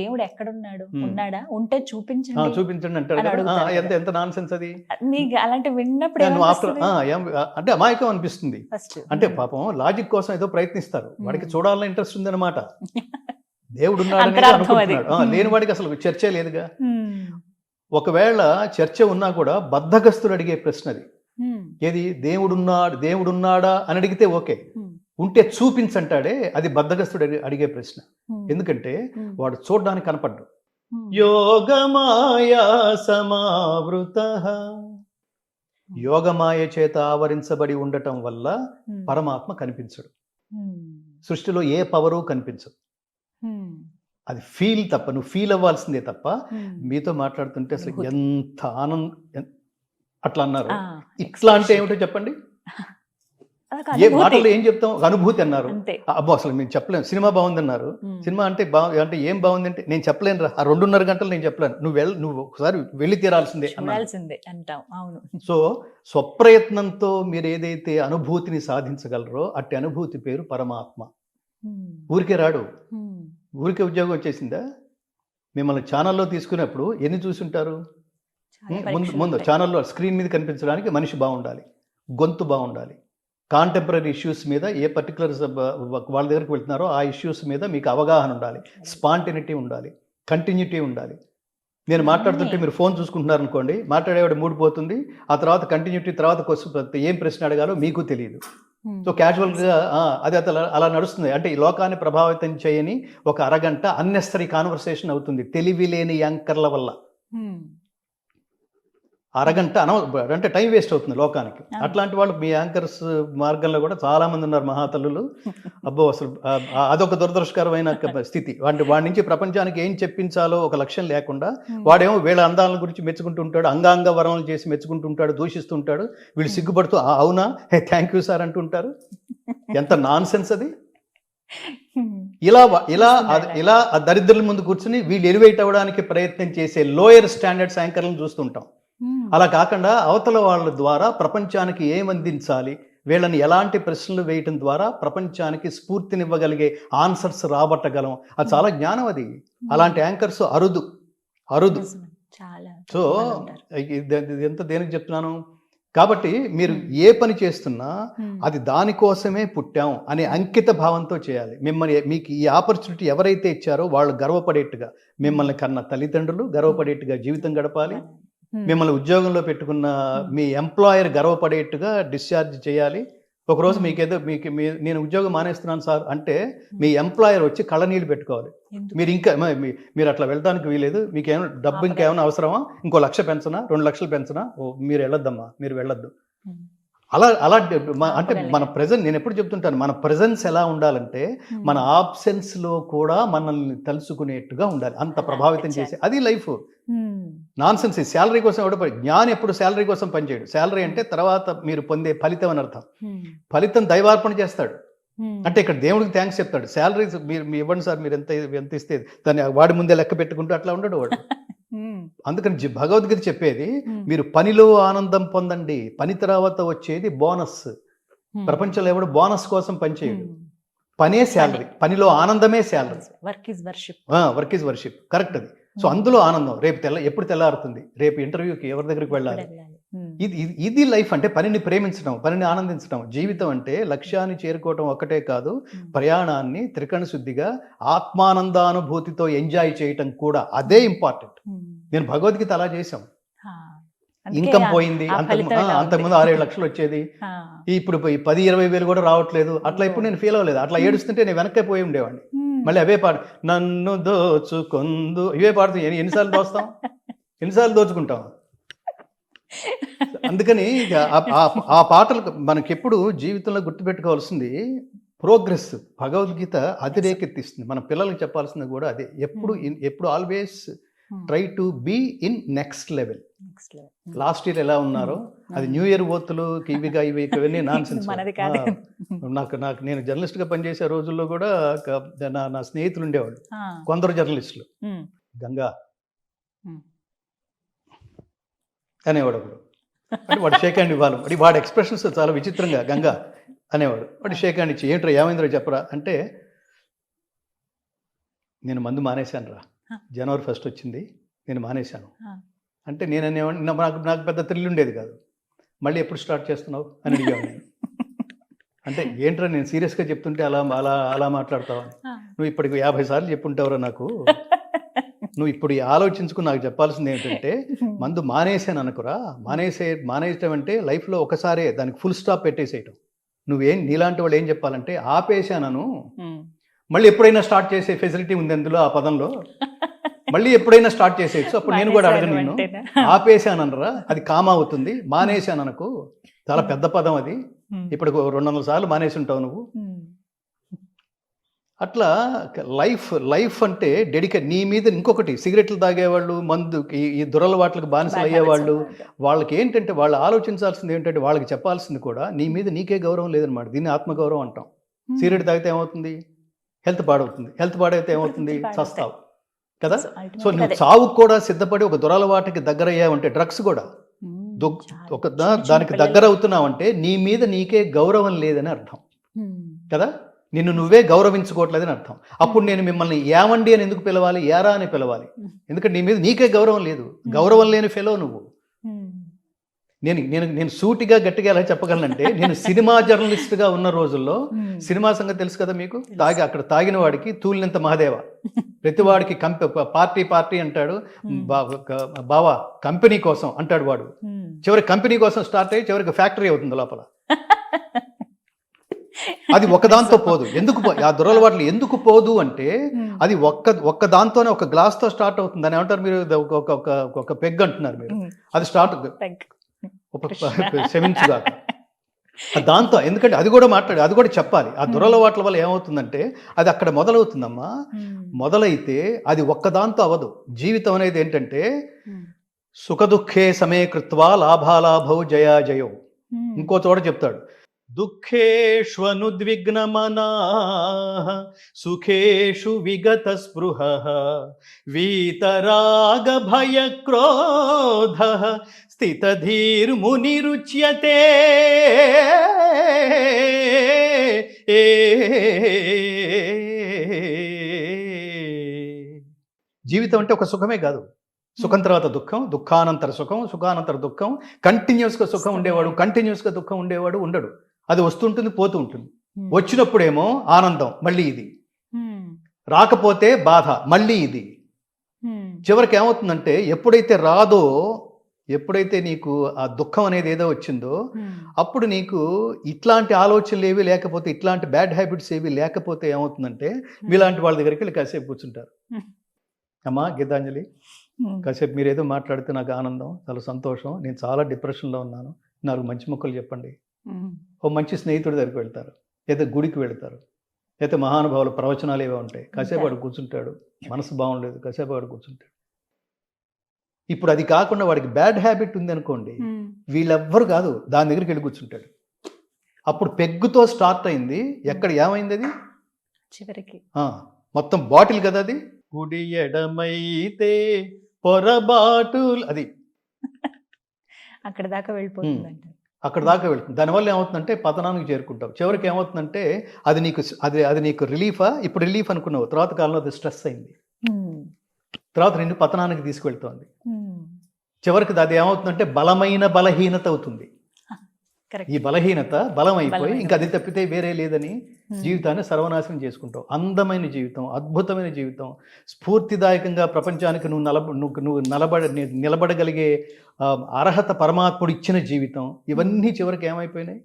దేవుడు ఎక్కడున్నాడు, ఉన్నాడా, ఉంటే చూపించండి చూపించండి అంటాడు అని కదా. అడుగుతారు ఎంత ఎంత నాన్ సెన్స్ అది. మీకు అలాంటి విన్నప్పుడు నువ్వు ఆఫ్టర్ అంటే అమాయకం అనిపిస్తుంది. ఫస్ట్ అంటే పాపం లాజిక్ కోసం ఏదో ప్రయత్నిస్తారు, వాడికి చూడాలని ఇంట్రెస్ట్ ఉంది అనమాట. దేవుడు ఉన్నాడని అనుకుంటున్నాడు, లేని వాడికి అసలు చర్చే లేదుగా. ఒకవేళ చర్చ ఉన్నా కూడా బద్ధగస్తులు అడిగే ప్రశ్న అది. ఏది దేవుడున్నాడా అని అడిగితే ఓకే, ఉంటే చూపించంటాడే అది బద్ధగస్తుడు అడిగే ప్రశ్న. ఎందుకంటే వాడు చూడడానికి కనపడ్డు. యోగమాయా సమావృత, యోగమాయ చేత ఆవరించబడి ఉండటం వల్ల పరమాత్మ కనిపించడు. సృష్టిలో ఏ పవరు కనిపించదు. అది ఫీల్ తప్ప, నువ్వు ఫీల్ అవ్వాల్సిందే తప్ప. మీతో మాట్లాడుతుంటే అసలు ఎంత ఆనందం అట్లా అన్నారు. ఇట్లా అంటే ఏమిటో చెప్పండి. ఏ మాటల్లో ఏం చెప్తాం, అనుభూతి అన్నారు. అబ్బో అసలు మేము చెప్పలేము. సినిమా బాగుంది అన్నారు. సినిమా అంటే అంటే ఏం బాగుంది అంటే నేను చెప్పలేను రా, ఆ 2.5 గంటలు నేను చెప్పలేను. నువ్వు ఒకసారి వెళ్ళి తీరాల్సిందే అంటాం. అవును. సో స్వప్రయత్నంతో మీరు ఏదైతే అనుభూతిని సాధించగలరో అట్టి అనుభూతి పేరు పరమాత్మ. ఊరికే రాడు. ఊరికే ఉద్యోగం వచ్చేసిందా? మిమ్మల్ని ఛానల్లో తీసుకున్నప్పుడు ఎన్ని చూసుంటారు? ముందు ఛానల్లో స్క్రీన్ మీద కనిపించడానికి మనిషి బాగుండాలి, గొంతు బాగుండాలి, కాంటెంపరీ ఇష్యూస్ మీద ఏ పర్టికులర్ వాళ్ళ దగ్గరికి వెళ్తున్నారో ఆ ఇష్యూస్ మీద మీకు అవగాహన ఉండాలి, స్పాంటినిటీ ఉండాలి, కంటిన్యూటీ ఉండాలి. నేను మాట్లాడుతుంటే మీరు ఫోన్ చూసుకుంటున్నారు అనుకోండి, మాట్లాడేవాడు మూడ్ పోతుంది. ఆ తర్వాత కంటిన్యూటీ, తర్వాత ఏం ప్రశ్న అడగాలో మీకు తెలియదు. సో క్యాజువల్గా అది అలా నడుస్తుంది. అంటే ఈ లోకాన్ని ప్రభావితం చేయని ఒక అరగంట అన్నెసరీ కాన్వర్సేషన్ అవుతుంది తెలివి లేని యాంకర్ల వల్ల. అరగంట అంటే టైం వేస్ట్ అవుతుంది లోకానికి. అట్లాంటి వాళ్ళు మీ యాంకర్స్ మార్గంలో కూడా చాలా మంది ఉన్నారు మహాతల్లులు. అబ్బో అసలు అదొక దురదృష్టకరమైన స్థితి. వాడి నుంచి ప్రపంచానికి ఏం చెప్పించాలో ఒక లక్ష్యం లేకుండా వాడేమో వీళ్ళ అందాల గురించి మెచ్చుకుంటూ ఉంటాడు, అంగాంగ వరణలు చేసి మెచ్చుకుంటూ ఉంటాడు, దూషిస్తుంటాడు. వీళ్ళు సిగ్గుపడుతూ అవునా థ్యాంక్ యూ సార్ అంటుంటారు. ఎంత నాన్ సెన్స్ అది. ఇలా ఆ దరిద్రుల ముందు కూర్చుని వీళ్ళు ఎలివేట్ అవ్వడానికి ప్రయత్నం చేసే లోయర్ స్టాండర్డ్స్ యాంకర్లను చూస్తుంటాం. అలా కాకుండా అవతల వాళ్ళ ద్వారా ప్రపంచానికి ఏమందించాలి, వీళ్ళని ఎలాంటి ప్రశ్నలు వేయటం ద్వారా ప్రపంచానికి స్ఫూర్తినివ్వగలిగే ఆన్సర్స్ రాబట్టగలం. అది చాలా జ్ఞానం. అది అలాంటి యాంకర్స్ అరుదు. సో ఎంత దేనికి చెప్తున్నాను కాబట్టి మీరు ఏ పని చేస్తున్నా అది దానికోసమే పుట్టాం అనే అంకిత భావంతో చేయాలి. మీకు ఈ ఆపర్చునిటీ ఎవరైతే ఇచ్చారో వాళ్ళు గర్వపడేట్టుగా, మిమ్మల్ని కన్న తల్లిదండ్రులు గర్వపడేట్టుగా జీవితం గడపాలి. మిమ్మల్ని ఉద్యోగంలో పెట్టుకున్న మీ ఎంప్లాయర్ గర్వపడేట్టుగా డిశ్చార్జ్ చేయాలి. ఒకరోజు నేను ఉద్యోగం మానేస్తున్నాను సార్ అంటే మీ ఎంప్లాయర్ వచ్చి కళ్ళనీళ్ళు పెట్టుకోవాలి. మీరు అట్లా వెళ్ళడానికి వీలేదు, మీకు ఏమైనా డబ్బు ఇంకేమైనా అవసరమా, ఇంకో 1,00,000 పెంచనా, 2 లక్షలు పెంచనా, మీరు వెళ్ళొద్దమ్మా, మీరు వెళ్ళొద్దు. అలా అంటే మన ప్రెజెన్స్, నేను ఎప్పుడు చెప్తుంటాను, మన ప్రెజెన్స్ ఎలా ఉండాలంటే మన ఆబ్సెన్స్లో కూడా మనల్ని తెలుసుకునేట్టుగా ఉండాలి. అంత ప్రభావితం చేసి అది లైఫ్. Non sense. శాలరీ కోసం ఎవడ జ్ఞాని ఎప్పుడు శాలరీ కోసం పనిచేయడు. శాలరీ అంటే తర్వాత మీరు పొందే ఫలితం అని అర్థం. ఫలితం దైవార్పణ చేస్తాడు. అంటే ఇక్కడ దేవుడికి థ్యాంక్స్ చెప్తాడు. శాలరీ మీరు ఇవ్వండి సార్, మీరు ఎంత ఇస్తే దాన్ని వాడి ముందే లెక్క పెట్టుకుంటూ అట్లా ఉండడు వాడు. అందుకని భగవద్గీత చెప్పేది మీరు పనిలో ఆనందం పొందండి, పని తర్వాత వచ్చేది బోనస్. ప్రపంచంలో ఎవడు బోనస్ కోసం పనిచేయడు. పనే శాలరీ, పనిలో ఆనందమే salary. Work is worship. Correct అది. సో అందులో ఆనందం. ఎప్పుడు తెల్లారుతుంది, రేపు ఇంటర్వ్యూకి ఎవరి దగ్గరికి వెళ్ళాలి, ఇది లైఫ్. అంటే పనిని ప్రేమించడం, పనిని ఆనందించడం. జీవితం అంటే లక్ష్యాన్ని చేరుకోవటం ఒక్కటే కాదు, ప్రయాణాన్ని త్రికరణ శుద్ధిగా ఆత్మానందానుభూతితో ఎంజాయ్ చేయటం కూడా. అదే ఇంపార్టెంట్. నేను భగవద్గీత అలా చేశాం. ఇన్కమ్ పోయింది, అంతకుముందు 6-7 లక్షలు వచ్చేది, ఇప్పుడు 10-20 వేలు కూడా రావట్లేదు. అట్లా ఇప్పుడు నేను ఫీల్ అవ్వలేదు. అట్లా ఏడుస్తుంటే నేను వెనక్కే పోయి ఉండేవాడిని. మళ్ళీ అవే పాడు, నన్ను దోచుకొందు, ఇవే పాడుతూ ఎన్నిసార్లు దోచుకుంటాం. అందుకని ఆ పాటలు మనకెప్పుడు జీవితంలో గుర్తుపెట్టుకోవాల్సింది ప్రోగ్రెస్. భగవద్గీత అది రేకెత్తిస్తుంది. మన పిల్లలకి చెప్పాల్సింది కూడా అదే. ఎప్పుడు always try to be in next level. Last year ఎలా ఉన్నారో అది న్యూ ఇయర్ ఓతులు ఇవన్నీ నాన్ సెన్స్. నాకు నేను జర్నలిస్ట్గా పనిచేసే రోజుల్లో కూడా నా స్నేహితులు ఉండేవాళ్ళు, కొందరు జర్నలిస్టులు. గంగా అనేవాడు ఒకడు. అంటే వాడు షేక్ హ్యాండ్ ఇవ్వాలి. అంటే వాడి ఎక్స్ప్రెషన్స్ చాలా విచిత్రంగా, గంగా అనేవాడు. వాడు షేక్ హ్యాండ్ ఇచ్చి ఏంట్రా ఏమైందిరా చెప్పరా అంటే, నేను మందు మానేశాను రా జనవరి 1 వచ్చింది, నేను మానేశాను. ఆ. అంటే నాకు నాకు పెద్ద థ్రిల్ ఉండేది కాదు. మళ్ళీ ఎప్పుడు స్టార్ట్ చేస్తున్నావు అని అడిగాను నేను. అంటే ఏంట్రా నేను సీరియస్గా చెప్తుంటే అలా అలా అలా మాట్లాడతావు, నువ్వు ఇప్పటికి 50 సార్లు చెప్పుంటావురా నాకు, నువ్వు ఇప్పుడు ఆలోచించుకుని నాకు చెప్పాల్సింది ఏంటంటే మందు మానేసాను అనుకురా, మానేయటం అంటే లైఫ్లో ఒకసారే దానికి ఫుల్ స్టాప్ పెట్టేసేయటం. నువ్వేం నీలాంటి వాళ్ళు ఏం చెప్పాలంటే ఆపేశానను, మళ్ళీ ఎప్పుడైనా స్టార్ట్ చేసే ఫెసిలిటీ ఉంది అందులో ఆ పదంలో, మళ్ళీ ఎప్పుడైనా స్టార్ట్ చేసేయచ్చు. అప్పుడు నేను కూడా అడగను, నేను ఆపేశాననరా అది కామా అవుతుంది, మానేశాను అనుకో చాలా పెద్ద పదం అది, ఇప్పుడు 200 సార్లు మానేసి ఉంటావు నువ్వు. అట్లా లైఫ్ అంటే డెడికేట్. నీ మీద ఇంకొకటి సిగరెట్లు తాగేవాళ్ళు, మందు ఈ దురలవాట్లకు బానిసలు అయ్యేవాళ్ళు, వాళ్ళకి ఏంటంటే వాళ్ళు ఆలోచించాల్సింది ఏంటంటే వాళ్ళకి చెప్పాల్సింది కూడా నీ మీద నీకే గౌరవం లేదనమాట. దీన్ని ఆత్మగౌరవం అంటాం. సిగరెట్ తాగితే ఏమవుతుంది? హెల్త్ పాడవుతుంది. హెల్త్ పాడైతే ఏమవుతుంది? చస్తావు కదా. సో నువ్వు చావుకు కూడా సిద్ధపడి ఒక దురలవాటికి దగ్గర అయ్యావంటే, డ్రగ్స్ కూడా దానికి దగ్గర అవుతున్నావంటే నీ మీద నీకే గౌరవం లేదని అర్థం కదా. నిన్ను నువ్వే గౌరవించుకోవట్లేదని అర్థం. అప్పుడు నేను మిమ్మల్ని ఏమండి అని ఎందుకు పిలవాలి, ఏరా అని పిలవాలి? ఎందుకంటే నీ మీద నీకే గౌరవం లేదు. గౌరవం లేని ఫెలో నువ్వు. నేను సూటిగా గట్టిగా ఎలా చెప్పగలనంటే, నేను సినిమా జర్నలిస్ట్గా ఉన్న రోజుల్లో, సినిమా సంగతి తెలుసు కదా మీకు, అక్కడ తాగిన వాడికి తూలినంత మహాదేవ, ప్రతివాడికి పార్టీ అంటాడు, బావా కంపెనీ కోసం అంటాడు వాడు. చివరి కంపెనీ కోసం స్టార్ట్ అయ్యి చివరికి ఫ్యాక్టరీ అవుతుంది లోపల. అది ఒక్కదాంతో పోదు. ఎందుకు ఆ దురలవాట్లు ఎందుకు పోదు అంటే, అది ఒక్క దాంతోనే ఒక గ్లాస్తో స్టార్ట్ అవుతుంది. అని ఏమంటారు మీరు? ఒక పెగ్ అంటున్నారు మీరు, అది స్టార్ట్ క్షమించుగా దాంతో. ఎందుకంటే అది కూడా అది కూడా చెప్పాలి. ఆ దురలవాట్ల వల్ల ఏమవుతుందంటే అది అక్కడ మొదలవుతుందమ్మా. మొదలైతే అది ఒక్కదాంతో అవ్వదు. జీవితం అనేది ఏంటంటే సుఖదుఖే సమే కృత్వా లాభాలాభౌ జయాజయౌ. ఇంకో చోట చెప్తాడు, దుఃఖేష్వనుద్విగ్నమనాః సుఖేషు విగత స్పృహః వీతరాగ భయక్రోధః స్థితధీర్మునిరుచ్యతే. జీవితం అంటే ఒక సుఖమే కాదు. సుఖం తర్వాత దుఃఖం, దుఃఖానంతర సుఖం, సుఖానంతర దుఃఖం. కంటిన్యూస్గా సుఖం ఉండేవాడు, కంటిన్యూస్గా దుఃఖం ఉండేవాడు ఉండడు. అది వస్తుంటుంది, పోతూ ఉంటుంది. వచ్చినప్పుడేమో ఆనందం, మళ్ళీ ఇది. రాకపోతే బాధ, మళ్ళీ ఇది. చివరికి ఏమవుతుందంటే ఎప్పుడైతే రాదో, ఎప్పుడైతే నీకు ఆ దుఃఖం అనేది ఏదో వచ్చిందో, అప్పుడు నీకు ఇట్లాంటి ఆలోచనలు ఏవి లేకపోతే, ఇట్లాంటి బ్యాడ్ హ్యాబిట్స్ ఏవి లేకపోతే ఏమవుతుందంటే మీలాంటి వాళ్ళ దగ్గరికి వెళ్ళి కాసేపు కూర్చుంటారు. అమ్మా గీతాంజలి, కాసేపు మీరు ఏదో మాట్లాడితే నాకు ఆనందం, చాలా సంతోషం, నేను చాలా డిప్రెషన్లో ఉన్నాను, 4 మంచి ముక్కలు చెప్పండి. ఓ మంచి స్నేహితుడి దగ్గరికి వెళ్తారు, లేదా గుడికి వెళ్తారు, లేదా మహానుభావుల ప్రవచనాలు ఏవో ఉంటాయి, కాసేపు వాడు కూర్చుంటాడు. మనసు బాగుండలేదు, కాసేపు వాడు కూర్చుంటాడు. ఇప్పుడు అది కాకుండా వాడికి బ్యాడ్ హ్యాబిట్ ఉంది అనుకోండి, వీళ్ళెవ్వరు కాదు, దాని దగ్గరికి వెళ్ళి కూర్చుంటాడు. అప్పుడు పెగ్గుతో స్టార్ట్ అయింది, ఎక్కడ ఏమైంది అది చివరికి మొత్తం బాటిల్ కదా అది. కుడి ఎడమైతే పొరబాటు, అది అక్కడ దాకా వెళ్ళిపోతుందంట. అక్కడ దాకా వెళ్తుంది. దానివల్ల ఏమవుతుందంటే పతనానికి చేరుకుంటావు. చివరికి ఏమవుతుందంటే అది నీకు రిలీఫా? ఇప్పుడు రిలీఫ్ అనుకున్నావు, తర్వాత కాలంలో అది స్ట్రెస్ అయింది, తర్వాత నిన్ను పతనానికి తీసుకువెళ్తోంది. చివరికి అది ఏమవుతుందంటే బలమైన బలహీనత అవుతుంది. ఈ బలహీనత బలం అయిపోయి ఇంకా అది తప్పితే వేరే లేదని జీవితాన్ని సర్వనాశనం చేసుకుంటావు. అందమైన జీవితం, అద్భుతమైన జీవితం, స్ఫూర్తిదాయకంగా ప్రపంచానికి నువ్వు నిలబడగలిగే అర్హత పరమాత్ముడు ఇచ్చిన జీవితం, ఇవన్నీ చివరికి ఏమైపోయినాయి?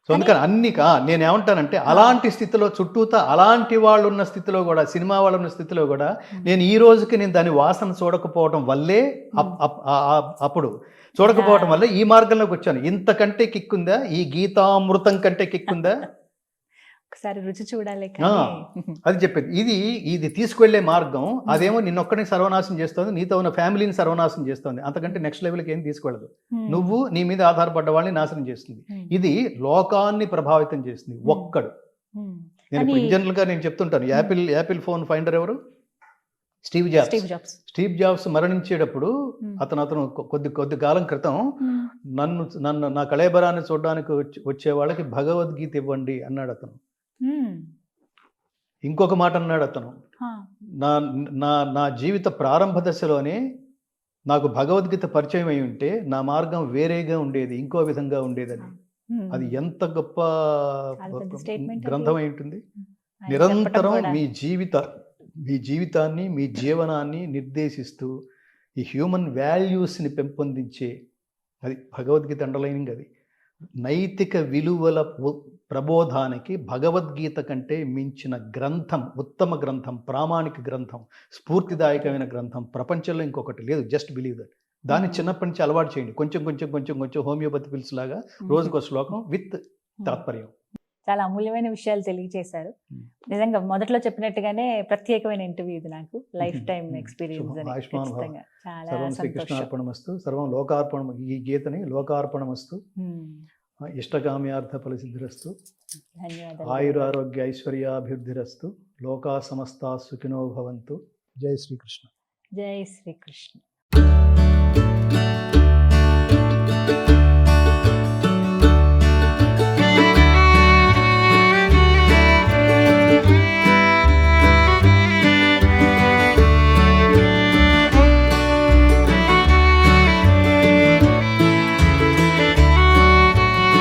సో అందుకని నేనేమంటానంటే అలాంటి స్థితిలో, చుట్టూతా అలాంటి వాళ్ళు ఉన్న స్థితిలో కూడా, సినిమా వాళ్ళు ఉన్న స్థితిలో కూడా నేను ఈ రోజుకి నేను దాని వాసన చూడకపోవడం వల్లే, అప్పుడు చూడకపోవడం వల్ల ఈ మార్గంలోకి వచ్చాను. ఇంతకంటే కిక్కుందా? ఈ గీతామృతం కంటే కిక్కుందా? ఒకసారి రుచి చూడాలి. అది చెప్పేది. ఇది తీసుకువెళ్లే మార్గం అదేమో నిన్నొక్కడిని సర్వనాశనం చేస్తుంది, నీతో ఉన్న ఫ్యామిలీని సర్వనాశనం చేస్తుంది. అంతకంటే నెక్స్ట్ లెవెల్కి ఏం తీసుకెళ్ళదు. నువ్వు నీ మీద ఆధారపడ్డ వాళ్ళని నాశనం చేస్తుంది. ఇది లోకాన్ని ప్రభావితం చేస్తుంది ఒక్కడు. నేను ఇప్పుడు జనరల్ గా నేను చెప్తుంటాను, యాపిల్ ఫోన్ ఫైండర్ ఎవరు? స్టీవ్ జాబ్స్ మరణించేటప్పుడు అతను కొద్ది కాలం క్రితం నన్ను నా కళేబరాన్ని చూడడానికి వచ్చే వాళ్ళకి భగవద్గీత ఇవ్వండి అన్నాడు అతను. ఇంకొక మాట అన్నాడు అతను, హా. నా నా నా జీవిత ప్రారంభ దశలోనే నాకు భగవద్గీత పరిచయం అయి ఉంటే నా మార్గం వేరేగా ఉండేది, ఇంకో విధంగా ఉండేదని. హ్మ్. అది ఎంత గొప్ప చాలా పెద్ద statement అది. గ్రంథం అయి ఉంటుంది. ఆయన నిరంతరం చెప్పడం కూడా. మీ జీవితాన్ని, మీ జీవనాన్ని నిర్దేశిస్తూ ఈ హ్యూమన్ వాల్యూస్ని పెంపొందించే, అది భగవద్గీత అండర్లైనింగ్. అది నైతిక విలువల ప్రబోధానికి భగవద్గీత కంటే మించిన గ్రంథం, ఉత్తమ గ్రంథం, ప్రామాణిక గ్రంథం, స్ఫూర్తిదాయకమైన గ్రంథం ప్రపంచంలో ఇంకొకటి లేదు. Just believe that. దాన్ని చిన్నప్పటి నుంచి అలవాటు చేయండి. కొంచెం కొంచెం కొంచెం కొంచెం హోమియోపతి పిల్స్ లాగా రోజుకో శ్లోకం విత్ తాత్పర్యం. చాలా అమూల్యమైన విషయాలు తెలియజేశారు. Hmm. నిజంగా మొదట్లో చెప్పినట్టుగానే ప్రత్యేకమైన ఇంటర్వ్యూ ఇది నాకు. లైఫ్ టైం ఎక్స్పీరియన్స్ శుభం. అని. ఆయుష్మాన్ భవ. ఖచ్చితంగా చాలా సర్వం శ్రీకృష్ణ సంతోషం. అర్పణమస్తు, సర్వం లోకార్పణం. ఈ గీతని లోకార్పణమస్తు, Hmm. ఇష్టకామ్యార్థ ఫలసిద్ధిరస్తు, ధన్యవాదాలు. ఆయురారోగ్య ఐశ్వర్యాభివృద్ధిరస్తు, లోకా సమస్తా సుఖినో భవంతు. జై శ్రీకృష్ణ. జై శ్రీకృష్ణ.